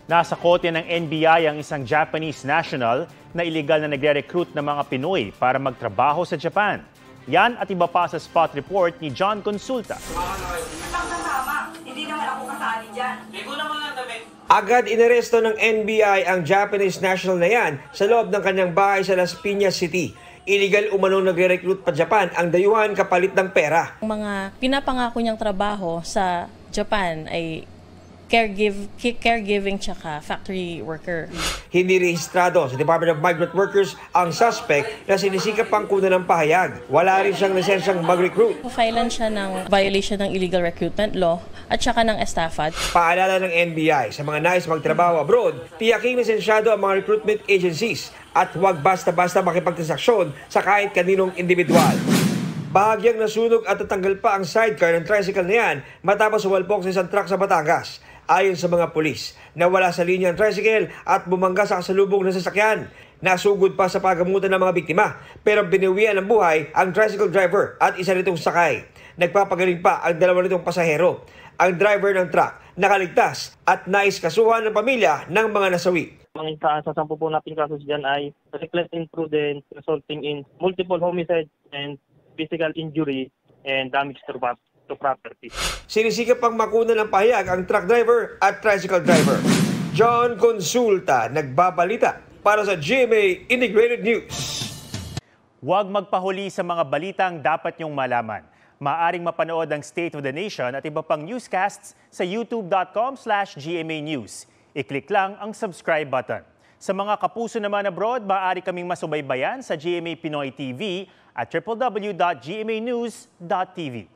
Nasa kote ng NBI ang isang Japanese national na iligal na nagre-recruit ng mga Pinoy para magtrabaho sa Japan. Yan at iba pa sa spot report ni John Consulta. Hindi naman ako kasali dyan. Agad inaresto ng NBI ang Japanese national na yan sa loob ng kanyang bahay sa Las Piñas City. Illegal umanong nagre-recruit pa Japan ang dayuhan kapalit ng pera. Ang mga pinapangako niyang trabaho sa Japan ay caregiving tsaka factory worker. Hindi rehistrado sa Department of Migrant Workers ang suspect na sinisikap pang kunan ng pahayag. Wala rin siyang lisensyang mag-recruit. Filean siya ng violation ng illegal recruitment law at tsaka ng estafa. Paalala ng NBI sa mga nais magtrabaho abroad, tiyaking lisensyado ang mga recruitment agencies at huwag basta-basta makipagtransaksyon sa kahit kaninong individual. Bahagyang nasunog at tatanggal pa ang sidecar ng tricycle na yan matapos umalpok sa isang truck sa Batangas. Ayon sa mga pulis, nawala sa linya ang tricycle at bumangga sa kasalubong ng sasakyan. Nasugod pa sa pagamutan ng mga biktima pero biniwian ng buhay ang tricycle driver at isa nitong sakay. Nagpapagaling pa ang dalawa nitong pasahero. Ang driver ng truck nakaligtas at nais kasuhan ng pamilya ng mga nasawi. Ang isa sa 10 po nating kasos dyan ay reckless imprudence resulting in multiple homicide and physical injury and damage to property. Sinisikap pang makuna ng pahayag ang truck driver at tricycle driver. John Consulta, nagbabalita para sa GMA Integrated News. Huwag magpahuli sa mga balitang dapat niyong malaman. Maaring mapanood ang State of the Nation at iba pang newscasts sa youtube.com/GMA News. I-click lang ang subscribe button. Sa mga kapuso naman abroad, maaari kaming masubaybayan sa GMA Pinoy TV at www.gmanews.tv.